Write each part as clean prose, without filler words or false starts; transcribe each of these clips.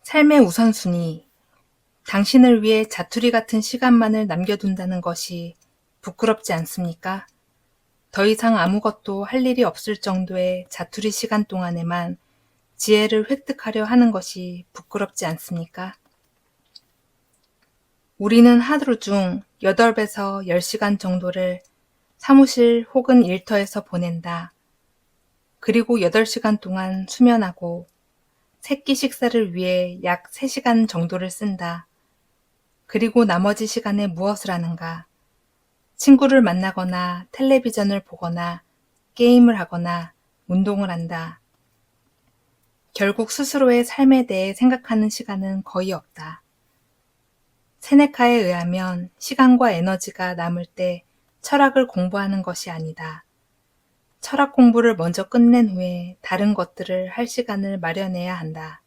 삶의 우선순위, 당신을 위해 자투리 같은 시간만을 남겨둔다는 것이 부끄럽지 않습니까? 더 이상 아무것도 할 일이 없을 정도의 자투리 시간 동안에만 지혜를 획득하려 하는 것이 부끄럽지 않습니까? 우리는 하루 중 8에서 10시간 정도를 사무실 혹은 일터에서 보낸다. 그리고 8시간 동안 수면하고 새끼 식사를 위해 약 3시간 정도를 쓴다. 그리고 나머지 시간에 무엇을 하는가? 친구를 만나거나 텔레비전을 보거나 게임을 하거나 운동을 한다. 결국 스스로의 삶에 대해 생각하는 시간은 거의 없다. 세네카에 의하면 시간과 에너지가 남을 때 철학을 공부하는 것이 아니다. 철학 공부를 먼저 끝낸 후에 다른 것들을 할 시간을 마련해야 한다.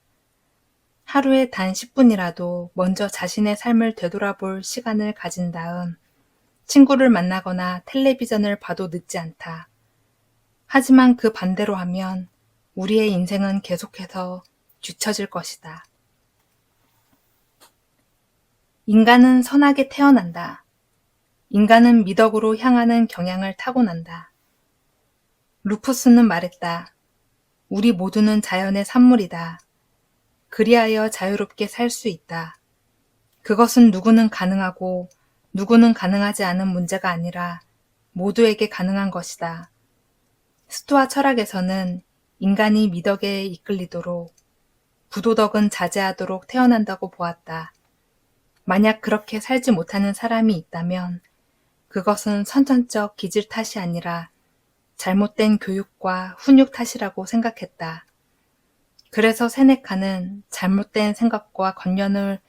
하루에 단 10분이라도 먼저 자신의 삶을 되돌아볼 시간을 가진 다음 친구를 만나거나 텔레비전을 봐도 늦지 않다. 하지만 그 반대로 하면 우리의 인생은 계속해서 뒤처질 것이다. 인간은 선하게 태어난다. 인간은 미덕으로 향하는 경향을 타고난다. 루푸스는 말했다. 우리 모두는 자연의 산물이다. 그리하여 자유롭게 살 수 있다. 그것은 누구는 가능하고 누구는 가능하지 않은 문제가 아니라 모두에게 가능한 것이다. 스토아 철학에서는 인간이 미덕에 이끌리도록 부도덕은 자제하도록 태어난다고 보았다. 만약 그렇게 살지 못하는 사람이 있다면 그것은 선천적 기질 탓이 아니라 잘못된 교육과 훈육 탓이라고 생각했다. 그래서 세네카는 잘못된 생각과 관념을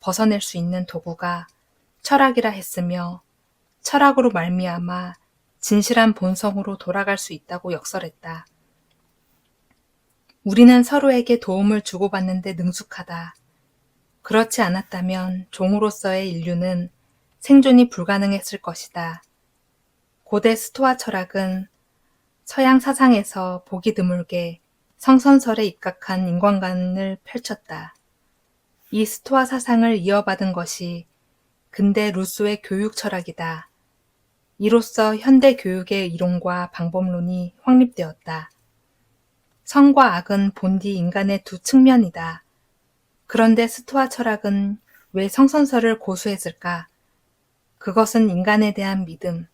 벗어낼 수 있는 도구가 철학이라 했으며 철학으로 말미암아 진실한 본성으로 돌아갈 수 있다고 역설했다. 우리는 서로에게 도움을 주고받는 데 능숙하다. 그렇지 않았다면 종으로서의 인류는 생존이 불가능했을 것이다. 고대 스토아 철학은 서양 사상에서 보기 드물게 성선설에 입각한 인간관을 펼쳤다. 이 스토아 사상을 이어받은 것이 근대 루소의 교육 철학이다. 이로써 현대 교육의 이론과 방법론이 확립되었다. 선과 악은 본디 인간의 두 측면이다. 그런데 스토아 철학은 왜 성선설을 고수했을까? 그것은 인간에 대한 믿음,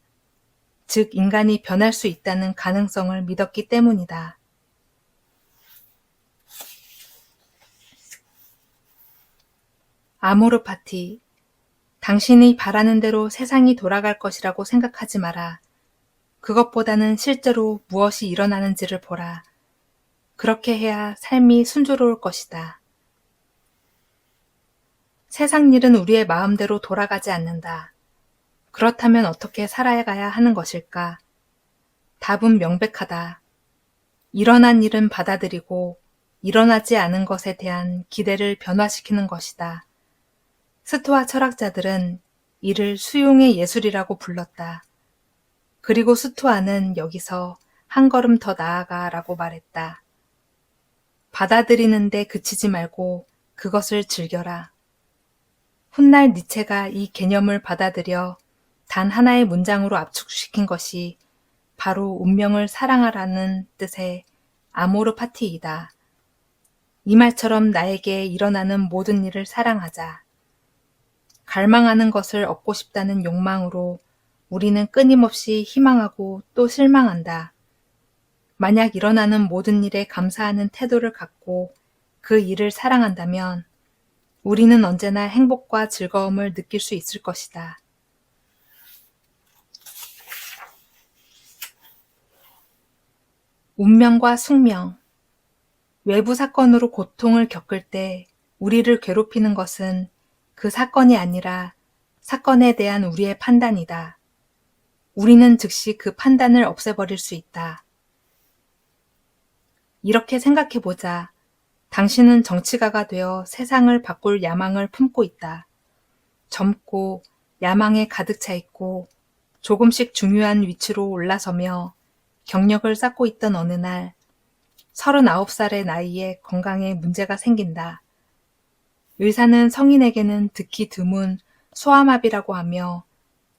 즉 인간이 변할 수 있다는 가능성을 믿었기 때문이다. 아모르 파티, 당신이 바라는 대로 세상이 돌아갈 것이라고 생각하지 마라. 그것보다는 실제로 무엇이 일어나는지를 보라. 그렇게 해야 삶이 순조로울 것이다. 세상 일은 우리의 마음대로 돌아가지 않는다. 그렇다면 어떻게 살아가야 하는 것일까? 답은 명백하다. 일어난 일은 받아들이고 일어나지 않은 것에 대한 기대를 변화시키는 것이다. 스토아 철학자들은 이를 수용의 예술이라고 불렀다. 그리고 스토아는 여기서 한 걸음 더 나아가라고 말했다. 받아들이는데 그치지 말고 그것을 즐겨라. 훗날 니체가 이 개념을 받아들여 단 하나의 문장으로 압축시킨 것이 바로 운명을 사랑하라는 뜻의 아모르 파티이다. 이 말처럼 나에게 일어나는 모든 일을 사랑하자. 갈망하는 것을 얻고 싶다는 욕망으로 우리는 끊임없이 희망하고 또 실망한다. 만약 일어나는 모든 일에 감사하는 태도를 갖고 그 일을 사랑한다면 우리는 언제나 행복과 즐거움을 느낄 수 있을 것이다. 운명과 숙명. 외부 사건으로 고통을 겪을 때 우리를 괴롭히는 것은 그 사건이 아니라 사건에 대한 우리의 판단이다. 우리는 즉시 그 판단을 없애버릴 수 있다. 이렇게 생각해보자. 당신은 정치가가 되어 세상을 바꿀 야망을 품고 있다. 젊고 야망에 가득 차 있고 조금씩 중요한 위치로 올라서며 경력을 쌓고 있던 어느 날 39살의 나이에 건강에 문제가 생긴다. 의사는 성인에게는 듣기 드문 소아마비라고 하며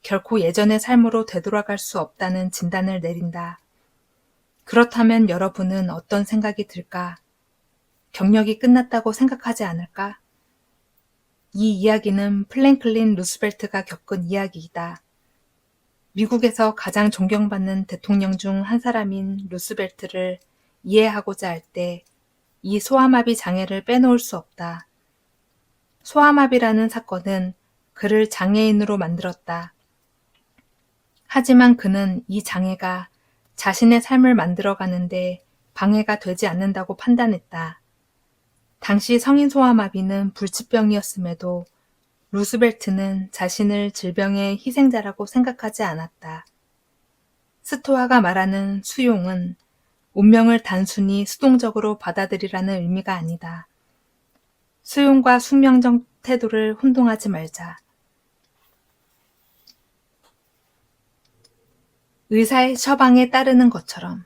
결코 예전의 삶으로 되돌아갈 수 없다는 진단을 내린다. 그렇다면 여러분은 어떤 생각이 들까? 경력이 끝났다고 생각하지 않을까? 이 이야기는 플랭클린 루스벨트가 겪은 이야기이다. 미국에서 가장 존경받는 대통령 중 한 사람인 루스벨트를 이해하고자 할 때 이 소아마비 장애를 빼놓을 수 없다. 소아마비라는 사건은 그를 장애인으로 만들었다. 하지만 그는 이 장애가 자신의 삶을 만들어가는데 방해가 되지 않는다고 판단했다. 당시 성인 소아마비는 불치병이었음에도 루스벨트는 자신을 질병의 희생자라고 생각하지 않았다. 스토아가 말하는 수용은 운명을 단순히 수동적으로 받아들이라는 의미가 아니다. 수용과 숙명적 태도를 혼동하지 말자. 의사의 처방에 따르는 것처럼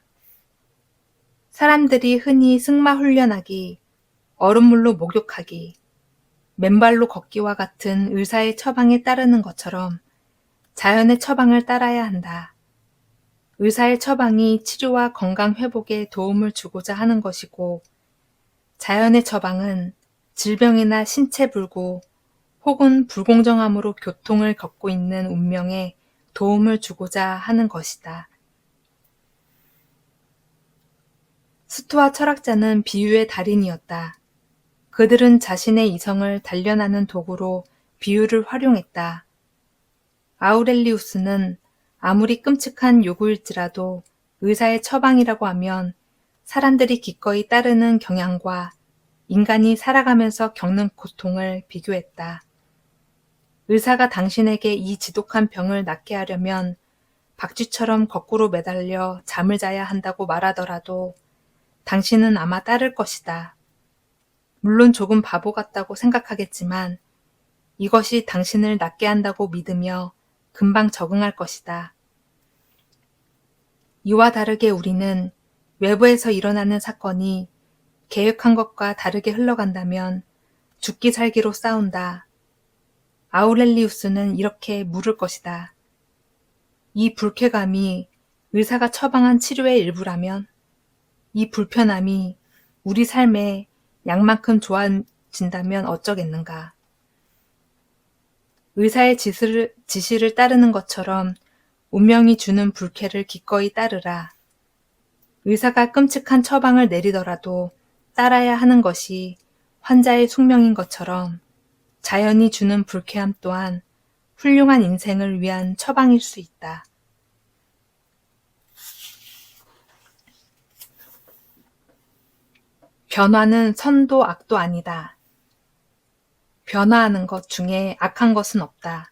사람들이 흔히 승마 훈련하기, 얼음물로 목욕하기, 맨발로 걷기와 같은 의사의 처방에 따르는 것처럼 자연의 처방을 따라야 한다. 의사의 처방이 치료와 건강 회복에 도움을 주고자 하는 것이고, 자연의 처방은 질병이나 신체 불구 혹은 불공정함으로 교통을 겪고 있는 운명에 도움을 주고자 하는 것이다. 스토아 철학자는 비유의 달인이었다. 그들은 자신의 이성을 단련하는 도구로 비유를 활용했다. 아우렐리우스는 아무리 끔찍한 요구일지라도 의사의 처방이라고 하면 사람들이 기꺼이 따르는 경향과 인간이 살아가면서 겪는 고통을 비교했다. 의사가 당신에게 이 지독한 병을 낫게 하려면 박쥐처럼 거꾸로 매달려 잠을 자야 한다고 말하더라도 당신은 아마 따를 것이다. 물론 조금 바보 같다고 생각하겠지만 이것이 당신을 낫게 한다고 믿으며 금방 적응할 것이다. 이와 다르게 우리는 외부에서 일어나는 사건이 계획한 것과 다르게 흘러간다면 죽기 살기로 싸운다. 아우렐리우스는 이렇게 물을 것이다. 이 불쾌감이 의사가 처방한 치료의 일부라면, 이 불편함이 우리 삶에 약만큼 좋아진다면 어쩌겠는가. 의사의 지시를 따르는 것처럼 운명이 주는 불쾌를 기꺼이 따르라. 의사가 끔찍한 처방을 내리더라도 따라야 하는 것이 환자의 숙명인 것처럼 자연이 주는 불쾌함 또한 훌륭한 인생을 위한 처방일 수 있다. 변화는 선도 악도 아니다. 변화하는 것 중에 악한 것은 없다.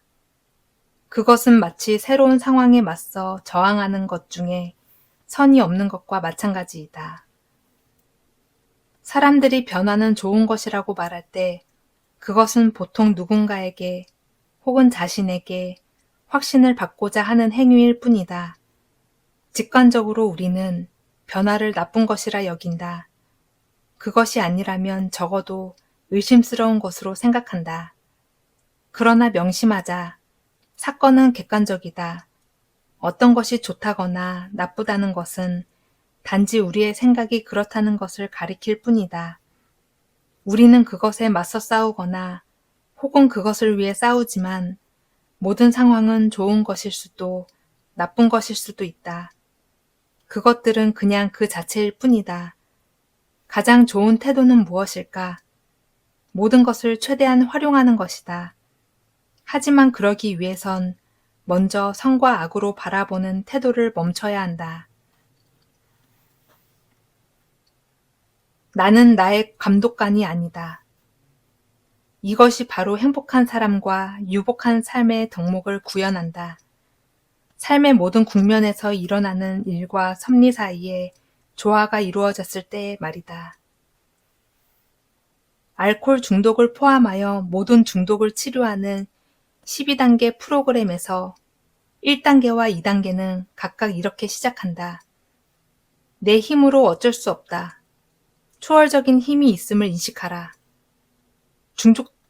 그것은 마치 새로운 상황에 맞서 저항하는 것 중에 선이 없는 것과 마찬가지이다. 사람들이 변화는 좋은 것이라고 말할 때 그것은 보통 누군가에게 혹은 자신에게 확신을 받고자 하는 행위일 뿐이다. 직관적으로 우리는 변화를 나쁜 것이라 여긴다. 그것이 아니라면 적어도 의심스러운 것으로 생각한다. 그러나 명심하자. 사건은 객관적이다. 어떤 것이 좋다거나 나쁘다는 것은 단지 우리의 생각이 그렇다는 것을 가리킬 뿐이다. 우리는 그것에 맞서 싸우거나 혹은 그것을 위해 싸우지만 모든 상황은 좋은 것일 수도 나쁜 것일 수도 있다. 그것들은 그냥 그 자체일 뿐이다. 가장 좋은 태도는 무엇일까? 모든 것을 최대한 활용하는 것이다. 하지만 그러기 위해선 먼저 선과 악으로 바라보는 태도를 멈춰야 한다. 나는 나의 감독관이 아니다. 이것이 바로 행복한 사람과 유복한 삶의 덕목을 구현한다. 삶의 모든 국면에서 일어나는 일과 섭리 사이에 조화가 이루어졌을 때의 말이다. 알코올 중독을 포함하여 모든 중독을 치료하는 12단계 프로그램에서 1단계와 2단계는 각각 이렇게 시작한다. 내 힘으로 어쩔 수 없다. 초월적인 힘이 있음을 인식하라.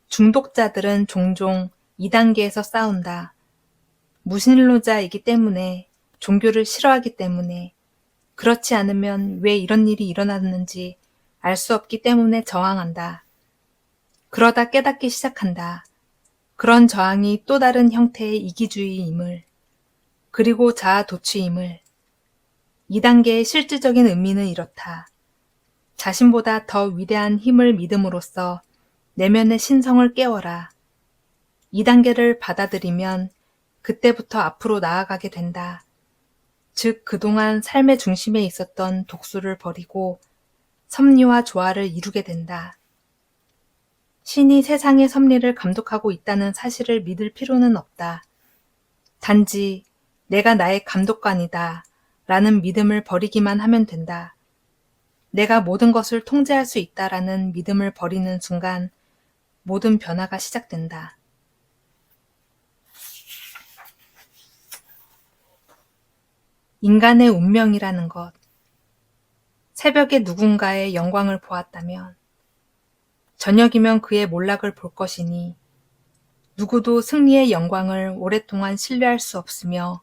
중독자들은 종종 2단계에서 싸운다. 무신론자이기 때문에, 종교를 싫어하기 때문에, 그렇지 않으면 왜 이런 일이 일어났는지 알 수 없기 때문에 저항한다. 그러다 깨닫기 시작한다. 그런 저항이 또 다른 형태의 이기주의임을, 그리고 자아 도취임을. 2단계의 실질적인 의미는 이렇다. 자신보다 더 위대한 힘을 믿음으로써 내면의 신성을 깨워라. 2단계를 받아들이면 그때부터 앞으로 나아가게 된다. 즉, 그동안 삶의 중심에 있었던 독수를 버리고 섭리와 조화를 이루게 된다. 신이 세상의 섭리를 감독하고 있다는 사실을 믿을 필요는 없다. 단지 내가 나의 감독관이다 라는 믿음을 버리기만 하면 된다. 내가 모든 것을 통제할 수 있다라는 믿음을 버리는 순간 모든 변화가 시작된다. 인간의 운명이라는 것. 새벽에 누군가의 영광을 보았다면 저녁이면 그의 몰락을 볼 것이니 누구도 승리의 영광을 오랫동안 신뢰할 수 없으며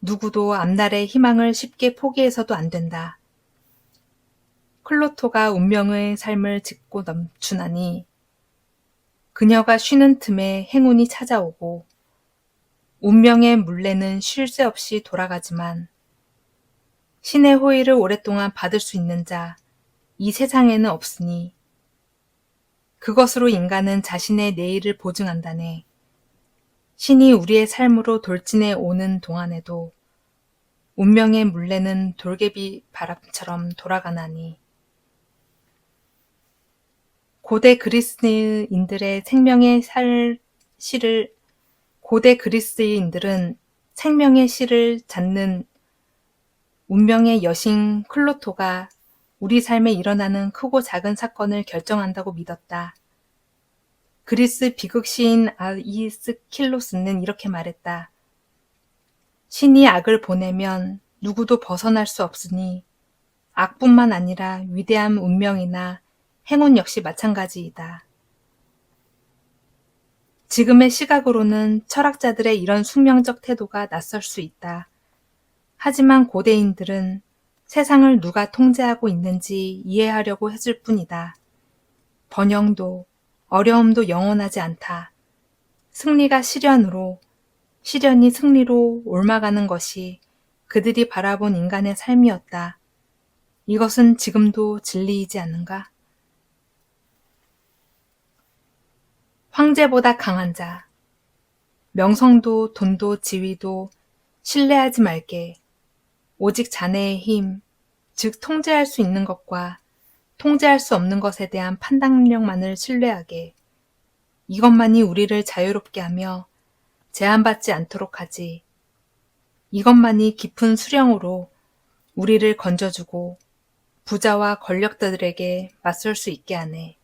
누구도 앞날의 희망을 쉽게 포기해서도 안 된다. 클로토가 운명의 삶을 짚고 넘추나니 그녀가 쉬는 틈에 행운이 찾아오고 운명의 물레는 쉴 새 없이 돌아가지만 신의 호의를 오랫동안 받을 수 있는 자, 이 세상에는 없으니 그것으로 인간은 자신의 내일을 보증한다네. 신이 우리의 삶으로 돌진해 오는 동안에도 운명의 물레는 돌개비 바람처럼 돌아가나니. 고대 그리스인들은 생명의 실을 잡는 운명의 여신 클로토가 우리 삶에 일어나는 크고 작은 사건을 결정한다고 믿었다. 그리스 비극 시인 아이스킬로스는 이렇게 말했다. 신이 악을 보내면 누구도 벗어날 수 없으니 악뿐만 아니라 위대한 운명이나 행운 역시 마찬가지이다. 지금의 시각으로는 철학자들의 이런 숙명적 태도가 낯설 수 있다. 하지만 고대인들은 세상을 누가 통제하고 있는지 이해하려고 했을 뿐이다. 번영도 어려움도 영원하지 않다. 승리가 시련으로, 시련이 승리로 옮아가는 것이 그들이 바라본 인간의 삶이었다. 이것은 지금도 진리이지 않는가? 황제보다 강한 자. 명성도 돈도 지위도 신뢰하지 말게. 오직 자네의 힘, 즉 통제할 수 있는 것과 통제할 수 없는 것에 대한 판단력만을 신뢰하게. 이것만이 우리를 자유롭게 하며 제한받지 않도록 하지. 이것만이 깊은 수령으로 우리를 건져주고 부자와 권력자들에게 맞설 수 있게 하네.